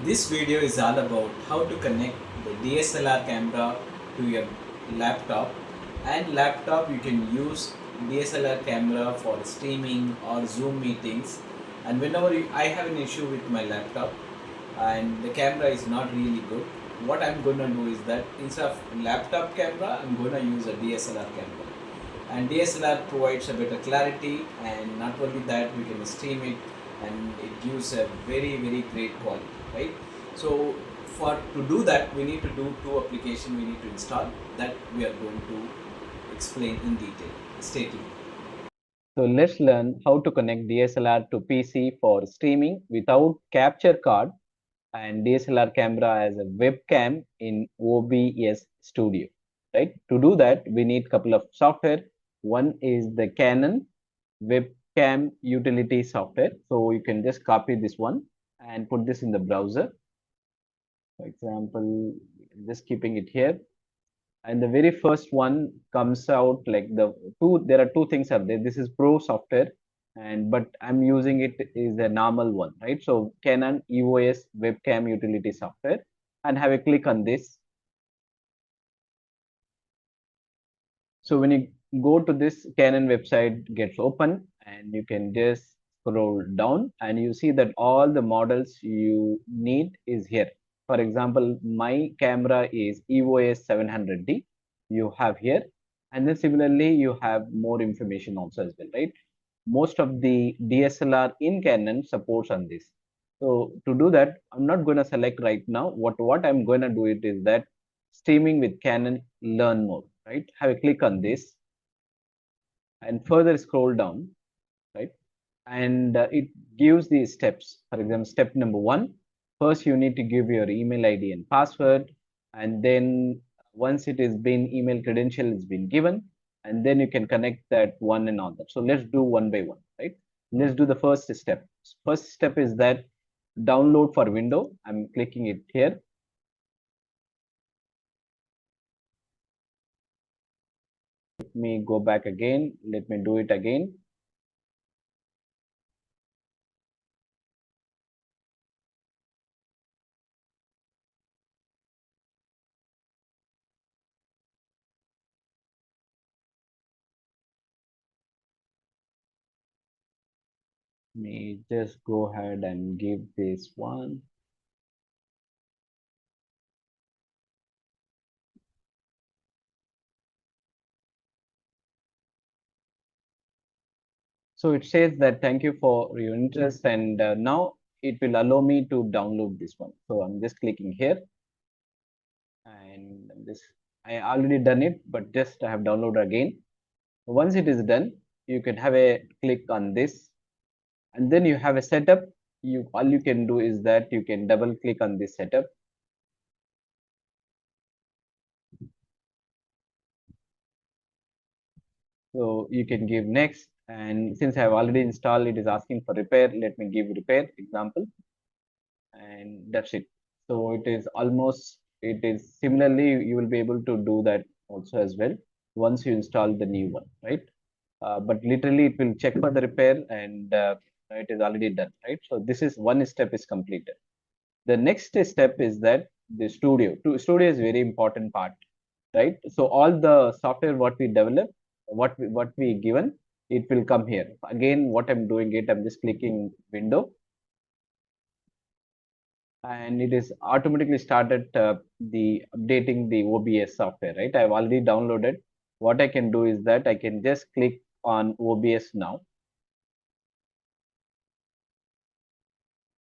This video is all about how to connect the DSLR camera to your laptop, and laptop you can use DSLR camera for streaming or Zoom meetings. And whenever I have an issue with my laptop and the camera is not really good, what I'm gonna do is that instead of laptop camera I'm gonna use a DSLR camera, and DSLR provides a better clarity, and not only that we can stream it and it gives a very great quality, right? So for to do that we need to do two applications we need to install that we are going to explain in detail. Stay tuned. So let's learn how to connect DSLR to PC for streaming without capture card and DSLR camera as a webcam in OBS Studio. Right? To do that, we need a couple of software. One is the Canon webcam utility software. So you can just copy this one and put this in the browser. For example, just keeping it here, and the very first one comes out like there are two things are there. This is pro software, and but I'm using it is a normal one, right? So Canon EOS webcam utility software, and have a click on this. So when you go to this Canon website gets open, and you can just scroll down and you see that all the models you need is here. For example, my camera is EOS 700D. You have here, and then similarly you have more information also as well, right? Most of the DSLR in Canon supports on this. So to do that, I'm not going to select right now. What I'm going to do it is that streaming with Canon learn more, right? Have a click on this and further scroll down, right? And it gives the steps. For example, step number one, first you need to give your email ID and password, and then once it is been email credential has been given, and then you can connect that one and all that. So let's do one by one, right? Let's do the first step. First step is that download for window. I'm clicking it here. Let me go back again. Let me do it again. Let me just go ahead and give this one. So it says that thank you for your interest, and now it will allow me to download this one. So I'm just clicking here, and this I already done it, but just I have downloaded again. Once it is done, you can have a click on this, and then you have a setup. You all you can do is that you can double click on this setup. So you can give next, and since I have already installed, it is asking for repair. Let me give repair example, and that's it. So it is almost, it is similarly, you will be able to do that also as well once you install the new one, right? But literally it will check for the repair, and it is already done, right? So this is one step is completed. The next step is that the studio. Studio is very important part, right? So all the software what we develop, what we given, it will come here. Again, what I'm doing it, I'm just clicking window, and it is automatically started the updating the OBS software, right? I've already downloaded. What I can do is that I can just click on OBS now.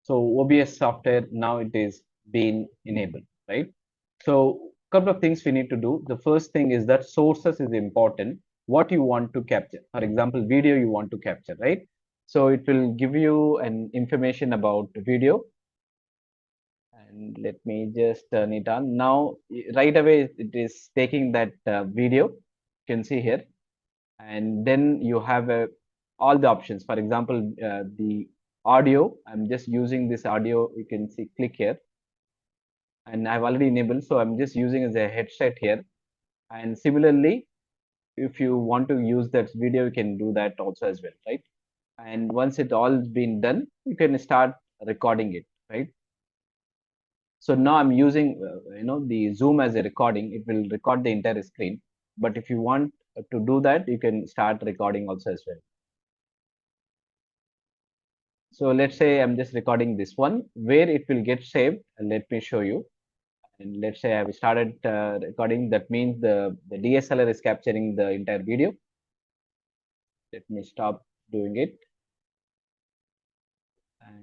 So OBS software now it is being enabled, right? So couple of things we need to do. The first thing is that sources is important. What you want to capture, for example, video you want to capture, right? So it will give you an information about video, and let me just turn it on now. Right away it is taking that video, you can see here, and then you have all the options. For example, the audio, I'm just using this audio, you can see, click here, and I've already enabled, so I'm just using as a headset here. And similarly, if you want to use that video, you can do that also as well, right? And once it all been done, you can start recording it, right? So now I'm using the zoom as a recording. It will record the entire screen, but if you want to do that, you can start recording also as well. So let's say I'm just recording this one where it will get saved, and let me show you. And let's say I've started recording. That means the DSLR is capturing the entire video. Let me stop doing it.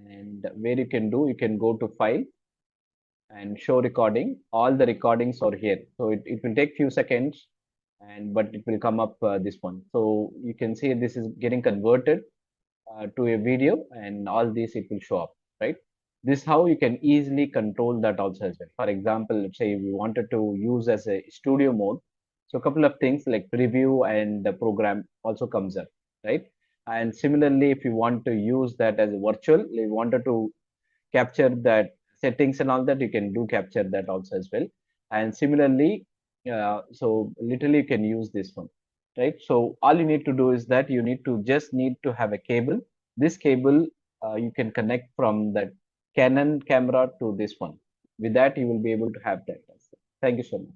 And where you can do, you can go to file and show recording. All the recordings are here. So it will take few seconds, and but it will come up this one. So you can see this is getting converted to a video, and all this it will show up, right? This how you can easily control that also as well. For example, let's say we wanted to use as a studio mode. So a couple of things like preview and the program also comes up, right? And similarly, if you want to use that as a virtual, you wanted to capture that settings and all that, you can do capture that also as well. And similarly, so literally you can use this one, right? So all you need to do is that you need to have a cable. This cable you can connect from that Canon camera to this one. With that, you will be able to have that. Thank you so much.